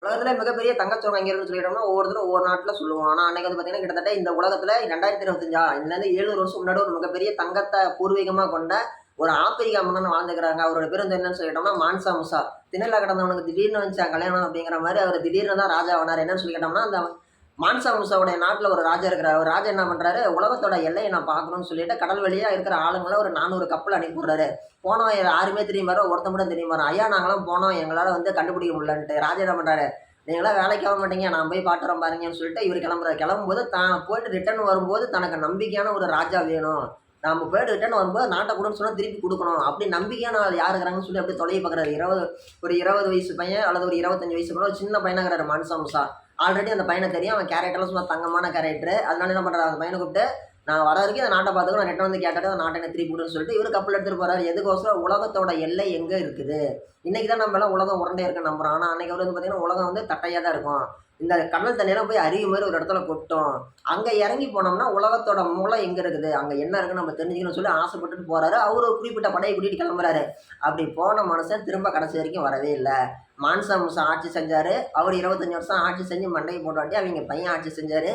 உலகத்துல மிகப்பெரிய தங்கச்சுரங்கம் எங்க இருக்குன்னு சொல்லிட்டோம்னா, ஒவ்வொருத்தரும் ஒவ்வொரு நாட்டுல சொல்லுவோம். ஆனா அன்னைக்கு வந்து பார்த்தீங்கன்னா, கிட்டத்தட்ட இந்த உலகத்துல 2025 இதுலேருந்து 700 வருஷம் முன்னாடி ஒரு மிகப்பெரிய தங்கத்த பூர்வீகமா கொண்ட ஒரு ஆப்பிரிக்கா மன்னன் வாழ்ந்துக்கிறாங்க. அவரோட பேர் வந்து என்னன்னு சொல்லிட்டோம்னா, மான்சா முசா. திணையில கிடந்தவனுக்கு திடீர்னு வந்துச்சாம் கல்யாணம் அப்படிங்கிற மாரி அவர் திடீர்னு தான் ராஜா ஆனாரு. என்னன்னு சொல்லி கேட்டோம்னா, அந்த மான்சா முசாவுடைய நாட்டுல ஒரு ராஜா இருக்கிறாரு. ஒரு ராஜா என்ன பண்றாரு, உலகத்தோட எல்லைய நான் பார்க்கணும்னு சொல்லிட்டு கடல் வழியா இருக்கிற ஆளுங்கள ஒரு 400 கப்பல் அனுப்பி விடுறாரு. போனவன் யாருமே தெரிய மாட்டான், ஒருத்தன் மட்டும் தெரிய மாட்டான். ஐயா நாங்கலாம் போனோம், எங்களால வந்து கண்டுபிடிக்க முடியலன்ட்டு. ராஜா என்ன பண்றாரு, நீங்களாம் வேலைக்கு ஆக மாட்டீங்க, நான் போய் பார்த்துறேன் பாருங்கன்னு சொல்லிட்டு இவர் கிளம்புறாரு. கிளம்பும்போது தான் போயிட்டு ரிட்டர்ன் வரும்போது தனக்கு நம்பிக்கையான ஒரு ராஜா வேணும். நாம போயிட்டு ரிட்டர்ன் வரும்போது நாட்டை கொடுன்னு சொன்னா திருப்பி கொடுக்கணும். அப்படி நம்பிக்கையான ஆள் யார் இருக்கிறாங்கன்னு சொல்லி அப்படியே தொலைவி பார்க்குறாரு. ஒரு 20 வயசு பையன் அல்லது ஒரு 25 வயசு பையன், ஒரு சின்ன பையனாகிறாரு மான்சா முசா. ஆல்ரெடி அந்த பையனை தெரியும். அவன் கேரக்டர்லாம் சும்மா தங்கமான கேரக்டர். அதனால என்ன பண்றாரு, அந்த பையனை கூப்பிட்டு நான் வர வரைக்கும் அந்த நாட்டை பார்த்துக்கோ, நான் ரிட்டர்ன் வந்து கேட்டாட்டு அந்த நாட்டை எனக்கு திருப்பி கொடுன்னு சொல்லிட்டு இவர் கப்பல் எடுத்துட்டு போறாரு. எதுக்கோசரம், உலகத்தோட எல்லை எங்க இருக்குது. இன்னைக்கு தான் நம்ம எல்லாம் உலகம் உருண்டை இருக்குன்னு நம்புறோம். ஆனா அன்னைக்கு வந்து பார்த்தீங்கன்னா உலகம் வந்து தட்டையா தான் இருக்கும். இந்த கடல் தண்ணியெல்லாம் போய் அருவி மாதிரி ஒரு இடத்துல கொட்டும். அங்க இறங்கி போனோம்னா உலகத்தோட மூளை எங்க இருக்குது, அங்க என்ன இருக்குன்னு நம்ம தெரிஞ்சுக்கணும்னு சொல்லி ஆசைப்பட்டுட்டு போறாரு. அவரு ஒரு குறிப்பிட்ட படையை கூட்டிட்டு கிளம்புறாரு. அப்படி போன மனுஷன் திரும்ப கடைசி வரைக்கும் வரவே இல்லை. மான்சா முசா ஆட்சி செஞ்சாரு. அவர் 25 வருஷம் ஆட்சி செஞ்சு மண்டையை போட்டாட்டி அவங்க பையன் ஆட்சி செஞ்சாரு.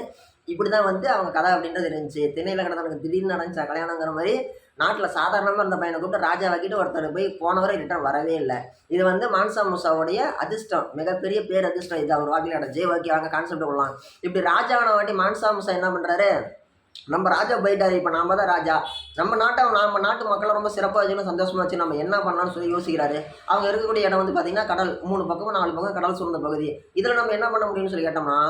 இப்படிதான் வந்து அவங்க கதை அப்படின்றது இருந்துச்சு. திண்ணையில கிடந்தவனுக்கு திடீர்னு நடந்துச்சா கல்யாணங்கிற மாதிரி நாட்டுல சாதாரணமா இருந்த பையனை கூப்பிட்டு ராஜாவாக்கிட்டு ஒருத்தர் போய் போனவரை ரிட்டர்ன் வரவே இல்லை. இது வந்து மான்சா முசாவுடைய அதிர்ஷ்டம், மிகப்பெரிய பேர் அதிர்ஷ்டம். இது அவர் வாக்கில் நடந்துச்சு. ஓகே வாங்க கான்செப்ட் கொள்ளலாம். இப்படி ராஜாவான வாட்டி மான்சா முசா என்ன பண்றாரு, நம்ம ராஜா போயிட்டாரு, இப்போ நாம தான் ராஜா, நம்ம நாட்டு மக்களை ரொம்ப சிறப்பாக வச்சுக்கணும், சந்தோஷமா வச்சு நம்ம என்ன பண்ணலாம்னு சொல்லி யோசிக்கிறாரு. அவங்க இருக்கக்கூடிய இடம் வந்து பார்த்தீங்கன்னா கடல், 3 பக்கமும் 4 பக்கம் கடல் சூழ்ந்த பகுதி. இதில் நம்ம என்ன பண்ண முடியும்னு சொல்லி கேட்டோம்னா,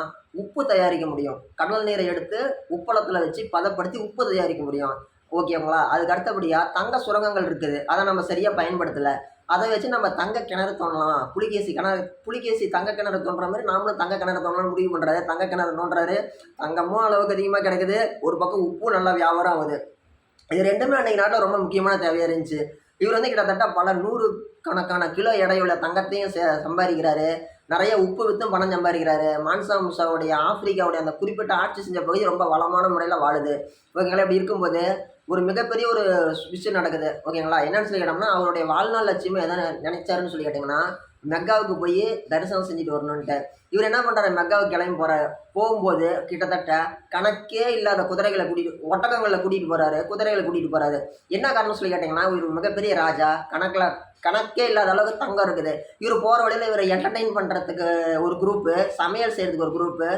உப்பு தயாரிக்க முடியும். கடல் நீரை எடுத்து உப்பளத்தில் வச்சு பதப்படுத்தி உப்பு தயாரிக்க முடியும். ஓகேங்களா, அதுக்கு அடுத்தபடியாக தங்க சுரங்கங்கள் இருக்குது, அதை நம்ம சரியாக பயன்படுத்தலை. அதை வச்சு நம்ம தங்க கிணறு தோணலாம். புலிகேசி தங்க கிணறு தோன்ற மாதிரி நாமளும் தங்க கிணறு தோணலாம்னு முடிவு பண்ணுறாரு. தங்க கிணறு தோன்றாரு. தங்கமும் அளவுக்கு அதிகமாக கிடைக்குது, ஒரு பக்கம் உப்பும் நல்லா வியாபாரம் ஆகுது. இது ரெண்டுமே அன்றைக்கி நாட்டில் ரொம்ப முக்கியமான தேவையாக இருந்துச்சு. இவர் வந்து கிட்டத்தட்ட பல 100 கணக்கான கிலோ எடையுள்ள தங்கத்தையும் சம்பாதிக்கிறாரு. நிறைய உப்பு வித்தும் பணம் சம்பாதிக்கிறாரு. மான்சா முசாவுடைய ஆப்பிரிக்காவுடைய அந்த குறிப்பிட்ட ஆட்சி செஞ்ச பகுதி ரொம்ப வளமான முறையில் வாழுது. ஓகேங்களா, இப்படி இருக்கும்போது ஒரு மிகப்பெரிய ஒரு விஷயம் நடக்குது. ஓகேங்களா, என்னன்னு சொல்லி கேட்டோம்னா, அவருடைய வாழ்நாள் லட்சியமே எதை நினைச்சாருன்னு சொல்லி கேட்டிங்கன்னா, மெக்காவுக்கு போய் தரிசனம் செஞ்சுட்டு வரணுன்ட்டு. இவர் என்ன பண்ணுறாரு, மெக்காவுக்கு கிளம்பி போகிறாரு. போகும்போது கிட்டத்தட்ட கணக்கே இல்லாத குதிரைகளை கூட்டிகிட்டு, ஒட்டகங்களில் கூட்டிகிட்டு போகிறாரு, குதிரைகளை கூட்டிகிட்டு போகிறாரு. என்ன காரணம் சொல்லி கேட்டிங்கன்னா, இவர் மிகப்பெரிய ராஜா, கணக்கே இல்லாத அளவுக்கு தங்கம் இருக்குது. இவர் போகிற வழியில் இவரை என்டர்டெயின் பண்ணுறதுக்கு ஒரு குரூப்பு, சமையல் செய்கிறதுக்கு ஒரு குரூப்பு,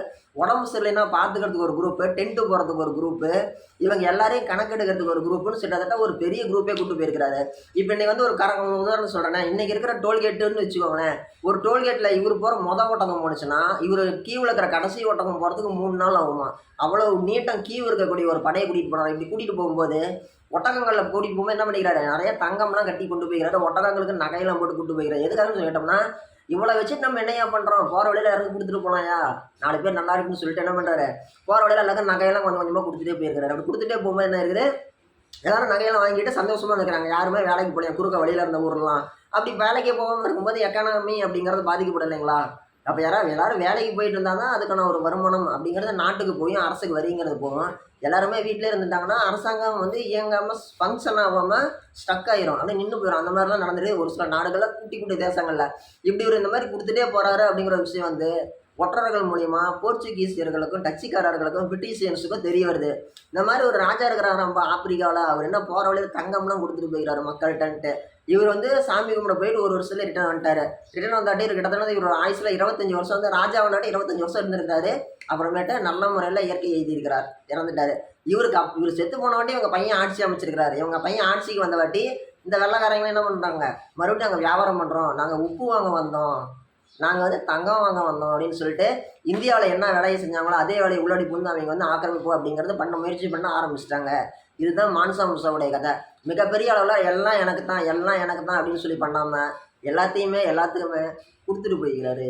உடம்பு சரியில்லைன்னா பார்த்துக்கிறதுக்கு ஒரு குரூப்பு, டென்ட்டு போகிறதுக்கு ஒரு குரூப்பு, இவங்க எல்லாரையும் கணக்கெடுக்கிறதுக்கு ஒரு குரூப்புன்னு கிட்டத்தட்ட ஒரு பெரிய குரூப்பே கூட்டு போயிருக்கிறாரு. இப்போ இன்றைக்கி வந்து ஒரு உதாரணம் சொல்கிறேன்னா, இன்றைக்கி இருக்கிற டோல்கேட்டுன்னு வச்சுக்கோங்களேன். ஒரு டோல்கேட்டில் இவர் போகிற ஒட்டகம் போணுச்சுன்னா இவர் கீவில் இருக்கிற கடைசி ஒட்டகம் போகிறதுக்கு 3 நாள் ஆகுமா. அவ்வளோ நீட்டம் கீவு இருக்கக்கூடிய ஒரு படையை கூட்டிகிட்டு போனார். இப்படி கூட்டிகிட்டு போகும்போது ஒட்டகங்களில் கூட்டிகிட்டு போகும்போது என்ன பண்ணிக்கிறாரு, நிறைய தங்கம்லாம் கட்டி கொண்டு போய்க்கிறாரு. ஒட்டகங்களுக்கு நகையெல்லாம் போட்டு கூட்டு போய்க்கிறாரு. எதுக்காகன்னு சொல்லி கேட்டோம்னா, இவ்வளோ வச்சுட்டு நம்ம என்னையா பண்ணுறோம், போகிற வழியில் இறங்கி கொடுத்துட்டு போனாயா, 4 பேர் நல்லா இருக்குன்னு சொல்லிட்டு என்ன பண்ணுறாரு, போகிற வழியில் எல்லாருக்கும் நகையெல்லாம் கொஞ்சம் கொஞ்சமாக கொடுத்துட்டே போயிருக்கிறாரு. அப்படி கொடுத்துட்டே போகும்போது என்ன இருக்குது, எல்லாரும் நகையெல்லாம் வாங்கிட்டு சந்தோஷமாக இருக்கிறாங்க. யாருமே வேலைக்கு போகலையா, குறுக்க வழியில் இருந்த ஊர்லாம். அப்படி வேலைக்கு போகாமல் இருக்கும்போது எக்கானமி அப்படிங்கிறது பாதிக்கப்படலைங்களா. அப்போ எல்லாரும் வேலைக்கு போயிட்டு இருந்தால் தான் அதுக்கான ஒரு வருமானம் அப்படிங்கிறது நாட்டுக்கு போயும் அரசுக்கு வரிங்கிறது போகும். எல்லாருமே வீட்டிலே இருந்துட்டாங்கன்னா அரசாங்கம் வந்து இயங்காமல் ஃபங்க்ஷன் ஆகாமல் ஸ்டக் ஆயிரும், அப்படியே நின்று போயிடும். அந்த மாதிரிலாம் நடந்துட்டு ஒரு சில நாடுகளில் குட்டி தேசங்களில் இப்படி ஒரு இந்த மாதிரி கொடுத்துட்டே போகிறாரு அப்படிங்கிற விஷயம் வந்து ஒற்றர்கள் மூலிமா போர்ச்சுகீசியர்களுக்கும் டச்சுக்காரர்களுக்கும் பிரிட்டிஷியன்ஸுக்கும் தெரிய வருது. இந்த மாதிரி ஒரு ராஜா இருக்கிறார் நம்ம ஆப்பிரிக்காவில், அவர் என்ன போகிற வழியில் தங்கம்லாம் கொடுத்துட்டு போயிடுறாரு மக்கள்கிட்டன்ட்டு. இவர் வந்து சாமி கும்பிட போயிட்டு ஒரு வருஷத்துல ரிட்டர்ன் வந்துட்டாரு. ரிட்டர்ன் வந்தாட்டி கிட்டத்தட்ட இவர் ஆயுசில் 25 வருஷம் வந்து ராஜாவனாட்டி 25 வருஷம் இருந்திருக்காரு. அப்புறமேட்டு நல்ல முறையில் இயற்கை எழுதியிருக்கிறார், இறந்துட்டாரு. இவர் செத்து போன வாட்டி இவங்க பையன் ஆட்சி அமைச்சிருக்கிறாரு. இவங்க பையன் ஆட்சிக்கு வந்த வாட்டி இந்த வெள்ளைக்காரங்க என்ன பண்ணுறாங்க, மறுபடியும் நாங்கள் வியாபாரம் பண்ணுறோம், நாங்கள் உப்பு வாங்க வந்தோம், நாங்கள் வந்து தங்கம் வாங்க வந்தோம் அப்படின்னு சொல்லிட்டு இந்தியாவில் என்ன வேலையை செஞ்சாங்களோ அதே வேலையை உள்ளடி புகுந்து அவங்க வந்து ஆக்கிரமிப்பு அப்படிங்கிறது முயற்சி பண்ண ஆரம்பிச்சிட்டாங்க. இதுதான் மான்சா முசாவுடைய கதை. மிகப்பெரிய அளவில் எல்லாம் எனக்கு தான் அப்படின்னு சொல்லி பண்ணாமல் எல்லாத்துக்குமே கொடுத்துட்டு போய்க்கிறாரு.